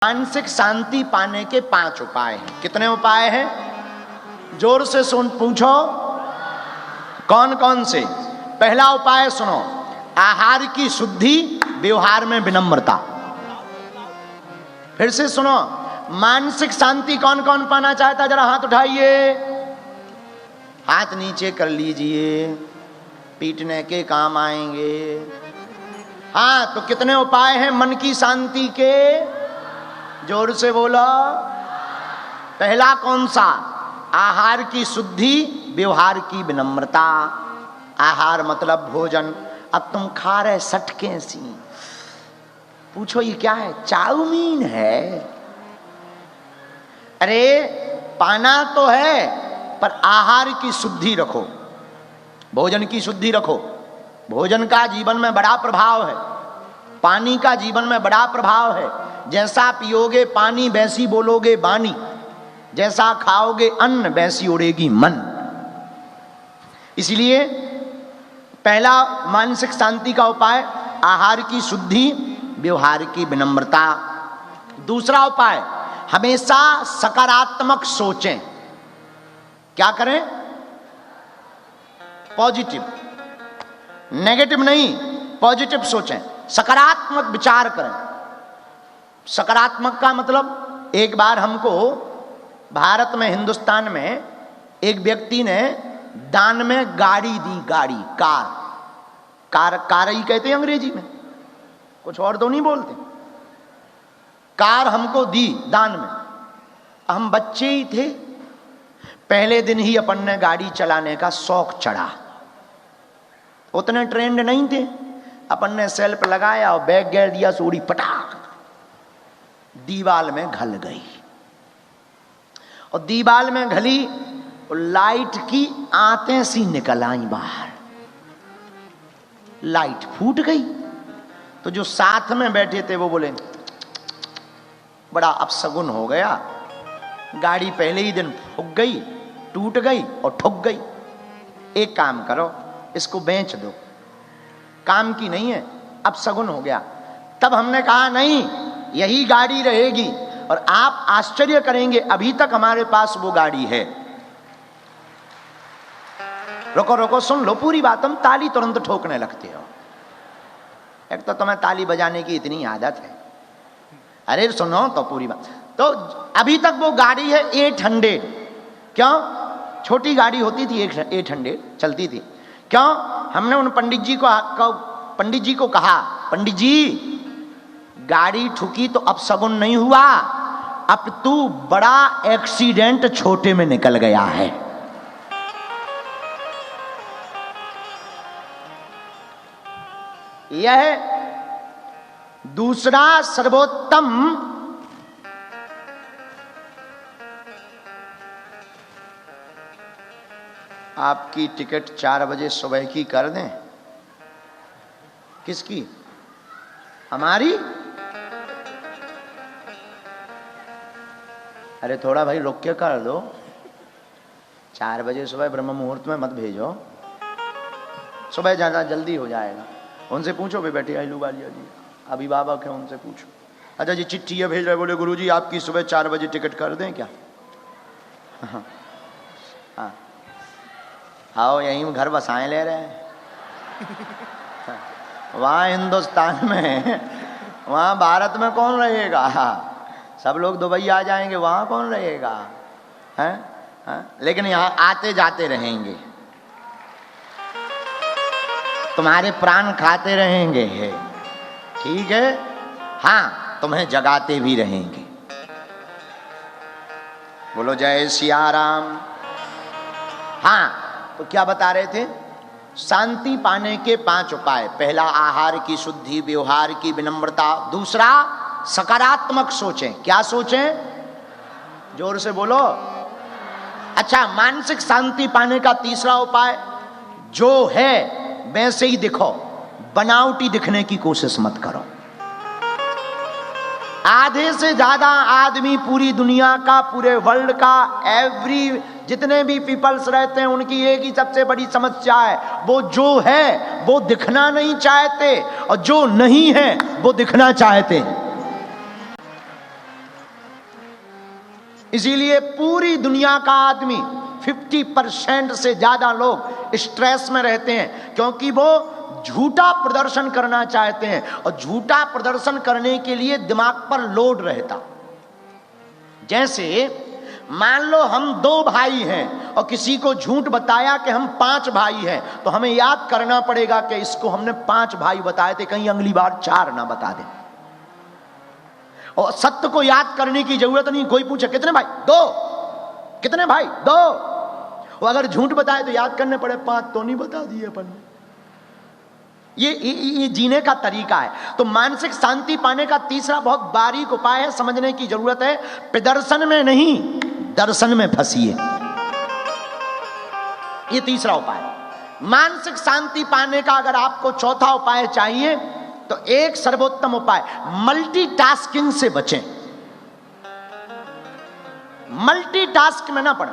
मानसिक शांति पाने के 5 उपाय हैं। कितने उपाय हैं? जोर से सुन पूछो कौन कौन से। पहला उपाय सुनो, आहार की शुद्धि, व्यवहार में विनम्रता। फिर से सुनो, मानसिक शांति कौन कौन पाना चाहता, जरा हाथ उठाइए, हाथ नीचे कर लीजिए, पीटने के काम आएंगे। हाँ, तो कितने उपाय हैं मन की शांति के? जोर से बोलो। पहला कौन सा? आहार की शुद्धि, व्यवहार की विनम्रता। आहार मतलब भोजन। अब तुम खा रहे सटके सी, पूछो ये क्या है? चाउमीन है। अरे पाना तो है, पर आहार की शुद्धि रखो, भोजन की शुद्धि रखो। भोजन का जीवन में बड़ा प्रभाव है, पानी का जीवन में बड़ा प्रभाव है। जैसा पियोगे पानी वैसी बोलोगे बानी, जैसा खाओगे अन्न वैसी उड़ेगी मन। इसलिए पहला मानसिक शांति का उपाय आहार की शुद्धि, व्यवहार की विनम्रता। दूसरा उपाय, हमेशा सकारात्मक सोचें। क्या करें? पॉजिटिव, नेगेटिव नहीं, पॉजिटिव सोचें, सकारात्मक विचार करें। सकारात्मक का मतलब, एक बार हमको भारत में, हिंदुस्तान में एक व्यक्ति ने दान में गाड़ी दी, गाड़ी, कार ही कहते हैं अंग्रेजी में, कुछ और तो नहीं बोलते। कार हमको दी दान में। हम बच्चे ही थे, पहले दिन ही अपन ने गाड़ी चलाने का शौक चढ़ा। उतने ट्रेंड नहीं थे, अपन ने सेल्फ लगाया और बैग गिर दिया, सोड़ी पटाख दीवाल में घल गई। और दीवाल में घली और लाइट की आंतें सी निकल आई बाहर, लाइट फूट गई। तो जो साथ में बैठे थे वो बोले बड़ा अपशगुन हो गया, गाड़ी पहले ही दिन फूक गई, टूट गई और ठुक गई। एक काम करो, इसको बेच दो, काम की नहीं है, अपशगुन हो गया। तब हमने कहा नहीं, यही गाड़ी रहेगी और आप आश्चर्य करेंगे, अभी तक हमारे पास वो गाड़ी है। रुको रुको, सुन लो पूरी बात। हम ताली तुरंत ठोकने लगते हो, एक तो तुम्हें ताली बजाने की इतनी आदत है। अरे सुनो तो पूरी बात। तो अभी तक वो गाड़ी है 800। क्यों? छोटी गाड़ी होती थी, 800 चलती थी। क्यों? हमने उन पंडित जी को कहा, पंडित जी गाड़ी ठुकी तो अपशगुन नहीं हुआ, अब तू बड़ा एक्सीडेंट छोटे में निकल गया है। यह दूसरा सर्वोत्तम आपकी टिकट 4 बजे सुबह की कर दें। किसकी? हमारी? अरे थोड़ा भाई रुक के कर दो, 4 बजे सुबह ब्रह्म मुहूर्त में मत भेजो, सुबह ज़्यादा जल्दी हो जाएगा। उनसे पूछो, भी बैठी आइलू वालिया जी अभिभावक है, उनसे पूछो। अच्छा जी चिट्ठी भेज रहे, बोले गुरुजी आपकी सुबह 4 बजे टिकट कर दें क्या? हाँ हाँ, आओ यहीं घर बसाए ले रहे हैं। वहाँ हिंदुस्तान में, वहाँ भारत में कौन रहेगा? सब लोग दुबई आ जाएंगे, वहाँ कौन रहेगा? हैं? लेकिन यहाँ आते जाते रहेंगे, तुम्हारे प्राण खाते रहेंगे, ठीक है? हाँ, तुम्हें जगाते भी रहेंगे। बोलो जय सिया राम। हाँ, तो क्या बता रहे थे? शांति पाने के 5 उपाय। पहला आहार की शुद्धि, व्यवहार की विनम्रता। दूसरा सकारात्मक सोचें। क्या सोचें? जोर से बोलो। अच्छा, मानसिक शांति पाने का तीसरा उपाय, जो है वैसे ही दिखो, बनावटी दिखने की कोशिश मत करो। आधे से ज्यादा आदमी पूरी दुनिया का, पूरे वर्ल्ड का, जितने भी पीपल्स रहते हैं, उनकी एक ही सबसे बड़ी समस्या है, वो जो है वो दिखना नहीं चाहते और जो नहीं है वो दिखना चाहते हैं। इसीलिए पूरी दुनिया का आदमी 50% से ज्यादा लोग स्ट्रेस में रहते हैं, क्योंकि वो झूठा प्रदर्शन करना चाहते हैं और झूठा प्रदर्शन करने के लिए दिमाग पर लोड रहता। जैसे मान लो हम 2 भाई हैं और किसी को झूठ बताया कि हम 5 भाई हैं, तो हमें याद करना पड़ेगा कि इसको हमने 5 भाई बताए थे, कहीं अगली बार 4 ना बता दे। और सत्य को याद करने की जरूरत नहीं, कोई पूछे कितने भाई? 2। कितने भाई? 2। और अगर झूठ बताए तो याद करने पड़े, 5 तो नहीं बता दिए अपन ने। ये जीने का तरीका है। तो मानसिक शांति पाने का तीसरा बहुत बारीक उपाय है, समझने की जरूरत है। प्रदर्शन में नहीं, दर्शन में फंसिए। ये तीसरा उपाय। मानसिक शांति पाने का अगर आपको चौथा उपाय चाहिए तो एक सर्वोत्तम उपाय, मल्टीटास्किंग से बचें। मल्टीटास्क में ना पड़े।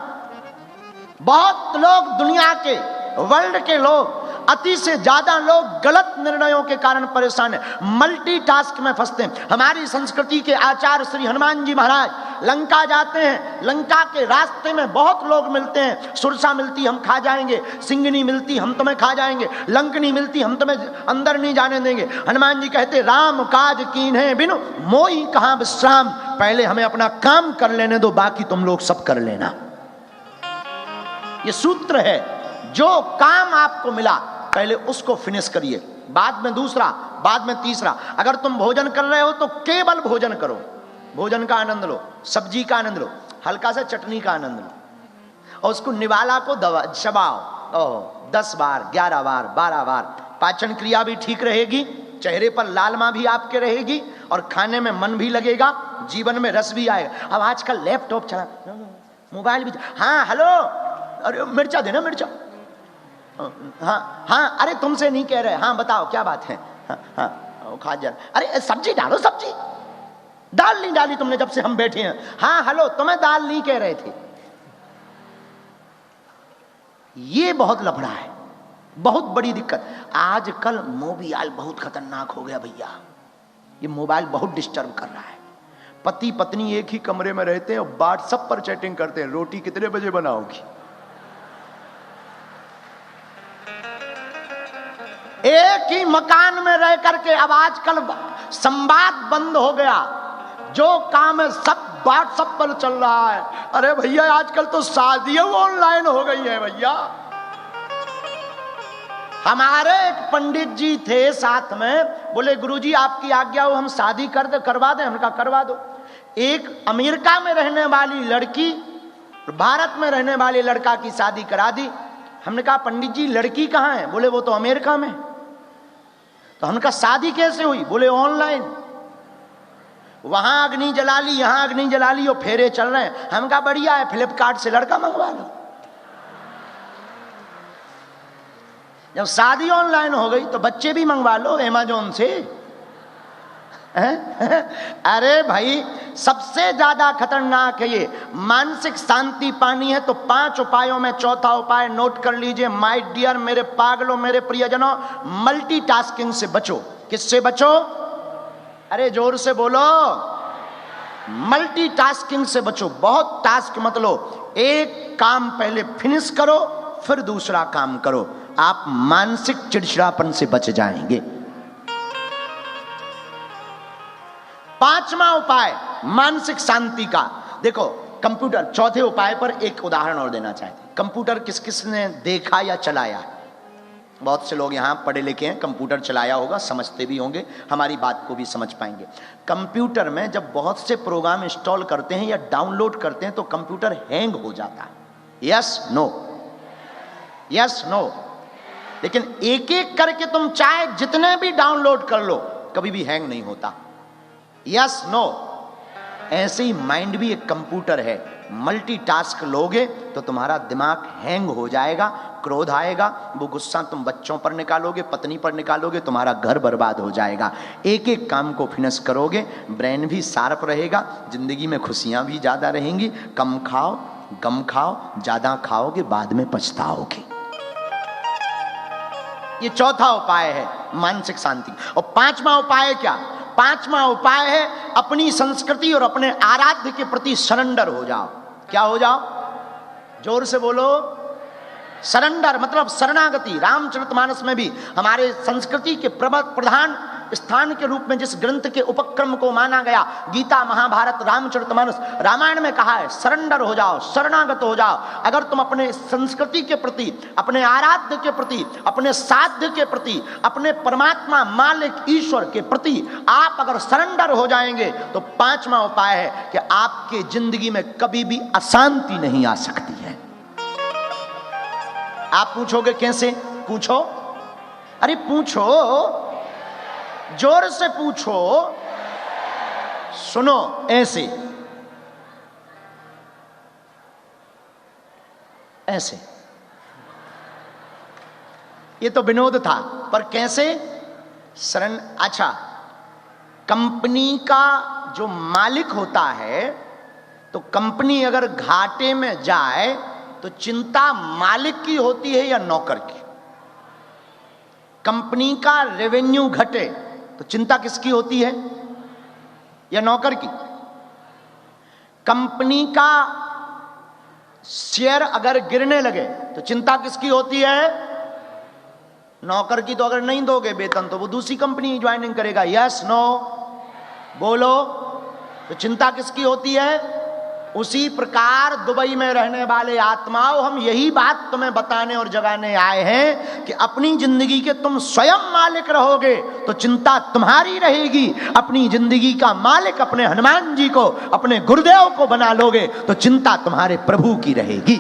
बहुत लोग दुनिया के, वर्ल्ड के लोग, अति से ज्यादा लोग गलत निर्णयों के कारण परेशान हैं, मल्टीटास्क में फंसते हैं। हमारी संस्कृति के आचार्य श्री हनुमान जी महाराज लंका जाते हैं, लंका के रास्ते में बहुत लोग मिलते हैं। सुरसा मिलती हम खा जाएंगे, सिंगनी मिलती हम तुम्हें खा जाएंगे, लंकनी मिलती हम तुम्हें अंदर नहीं जाने देंगे। हनुमान जी कहते राम काज कीन्हे बिनु मोई कहां विश्राम, पहले हमें अपना काम कर लेने दो, बाकी तुम लोग सब कर लेना। ये सूत्र है, जो काम आपको मिला पहले उसको फिनिश करिए, बाद में दूसरा, बाद में तीसरा। अगर तुम भोजन कर रहे हो तो केवल भोजन करो, भोजन का आनंद लो, सब्जी का आनंद लो, हल्का सा चटनी का आनंद लो, और उसको निवाला को चबाओ 10 बार, 11 बार, 12 बार। पाचन क्रिया भी ठीक रहेगी, चेहरे पर लालिमा भी आपके रहेगी, और खाने में मन भी लगेगा, जीवन में रस भी आएगा। अब आजकल लैपटॉप चला, मोबाइल भी, हाँ हेलो, अरे मिर्चा देना, मिर्चा, हाँ हाँ, अरे तुमसे नहीं कह रहे, हाँ बताओ क्या बात है, हाँ हाँ खा जा, अरे सब्जी डालो, सब्जी दाल नहीं डाली तुमने जब से हम बैठे हैं, हाँ हेलो, तुम्हें दाल नहीं कह रहे थे। ये बहुत लफड़ा है, बहुत बड़ी दिक्कत। आजकल मोबाइल बहुत खतरनाक हो गया भैया, ये मोबाइल बहुत डिस्टर्ब कर रहा है। पति पत्नी एक ही कमरे में रहते हैं और व्हाट्सएप पर चैटिंग करते हैं, रोटी कितने बजे बनाओगी। एक ही मकान में रह करके अब आजकल संवाद बंद हो गया, जो काम है सब व्हाट्सएप पर चल रहा है। अरे भैया आजकल तो शादियां ऑनलाइन हो गई है भैया। हमारे एक पंडित जी थे साथ में, बोले गुरुजी आपकी आज्ञा हो हम शादी करवा दें। हमने कहा करवा दो। एक अमेरिका में रहने वाली लड़की भारत में रहने वाले लड़का की शादी करा दी। हमने कहा पंडित जी लड़की कहाँ है? बोले वो तो अमेरिका में। तो हमने कहा शादी कैसे हुई? बोले ऑनलाइन, वहां अग्नि जला ली, यहां अग्नि जला ली और फेरे चल रहे हैं। हम कहा बढ़िया है, फ्लिपकार्ट से लड़का मंगवा लो। जब शादी ऑनलाइन हो गई तो बच्चे भी मंगवा लो अमेज़न से। अरे भाई सबसे ज्यादा खतरनाक है ये। मानसिक शांति पानी है तो 5 उपायों में चौथा उपाय नोट कर लीजिए माय डियर, मेरे पागलों, मेरे प्रियजनों, मल्टीटास्किंग से बचो। किससे बचो? अरे जोर से बोलो, मल्टीटास्किंग से बचो। बहुत टास्क मत लो, एक काम पहले फिनिश करो फिर दूसरा काम करो, आप मानसिक चिड़चिड़ापन से बच जाएंगे। 5वां उपाय मानसिक शांति का, देखो कंप्यूटर, चौथे उपाय पर एक उदाहरण और देना चाहते हैं। कंप्यूटर किस किस ने देखा या चलाया है? बहुत से लोग यहां पढ़े लिखे हैं, कंप्यूटर चलाया होगा, समझते भी होंगे, हमारी बात को भी समझ पाएंगे। कंप्यूटर में जब बहुत से प्रोग्राम इंस्टॉल करते हैं या डाउनलोड करते हैं तो कंप्यूटर हैंग हो जाता है। Yes no? Yes no? लेकिन एक एक करके तुम चाहे जितने भी डाउनलोड कर लो कभी भी हैंग नहीं होता। Yes no? ऐसे ही माइंड भी एक कंप्यूटर है, मल्टीटास्क लोगे तो तुम्हारा दिमाग हैंग हो जाएगा, क्रोध आएगा, वो गुस्सा तुम बच्चों पर निकालोगे, पत्नी पर निकालोगे, तुम्हारा घर बर्बाद हो जाएगा। एक एक काम को फिनिश करोगे, ब्रेन भी शार्प रहेगा, जिंदगी में खुशियां भी ज्यादा रहेंगी। कम खाओ, गम खाओ, ज्यादा खाओगे बाद में पछताओगे। ये चौथा उपाय है मानसिक शांति। और 5वां उपाय क्या? पांचवा उपाय है अपनी संस्कृति और अपने आराध्य के प्रति सरेंडर हो जाओ। क्या हो जाओ? जोर से बोलो। सरेंडर मतलब शरणागति। रामचरितमानस में भी हमारे संस्कृति के प्रधान स्थान के रूप में जिस ग्रंथ के उपक्रम को माना गया, गीता, महाभारत, रामचरितमानस, रामायण में कहा है सरेंडर हो जाओ, शरणागत हो जाओ। अगर तुम अपने संस्कृति के प्रति, अपने आराध्य के प्रति, अपने साध्य के प्रति, अपने परमात्मा मालिक ईश्वर के प्रति आप अगर सरेंडर हो जाएंगे तो पांचवा उपाय है कि आपके जिंदगी में कभी भी अशांति नहीं आ सकती है। आप पूछोगे कैसे? पूछो, अरे पूछो, जोर से पूछो। सुनो, ऐसे ऐसे। ये तो विनोद था, पर कैसे? शरण। अच्छा, कंपनी का जो मालिक होता है तो कंपनी अगर घाटे में जाए तो चिंता मालिक की होती है या नौकर की? कंपनी का रेवेन्यू घटे तो चिंता किसकी होती है? या नौकर की? कंपनी का शेयर अगर गिरने लगे तो चिंता किसकी होती है? नौकर की। तो अगर नहीं दोगे वेतन तो वो दूसरी कंपनी ज्वाइनिंग करेगा। यस नो बोलो। तो चिंता किसकी होती है? उसी प्रकार दुबई में रहने वाले आत्माओं, हम यही बात तुम्हें बताने और जगाने आए हैं कि अपनी जिंदगी के तुम स्वयं मालिक रहोगे तो चिंता तुम्हारी रहेगी। अपनी जिंदगी का मालिक अपने हनुमान जी को, अपने गुरुदेव को बना लोगे तो चिंता तुम्हारे प्रभु की रहेगी।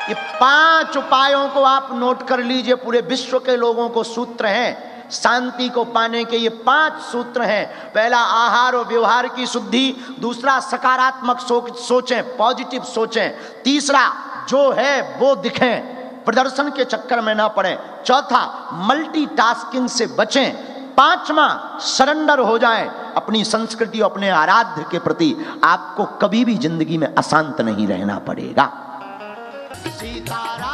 ये 5 उपायों को आप नोट कर लीजिए। पूरे विश्व के लोगों को सूत्र हैं शांति को पाने के। ये 5 सूत्र हैं। पहला, आहार और व्यवहार की शुद्धि। दूसरा, सकारात्मक सोचें, पॉजिटिव सोचें। तीसरा, जो है वो दिखें, प्रदर्शन के चक्कर में ना पड़े। चौथा, मल्टीटास्किंग से बचें। पांचवा, सरेंडर हो जाएं अपनी संस्कृति और अपने आराध्य के प्रति। आपको कभी भी जिंदगी में अशांत नहीं रहना पड़ेगा। सीताराम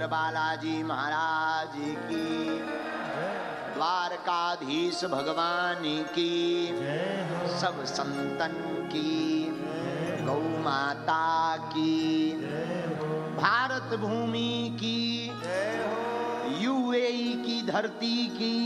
बालाजी महाराज की, द्वारकाधीश भगवान की, सब संतन की, गौ माता की, भारत भूमि की, यूएई की धरती की।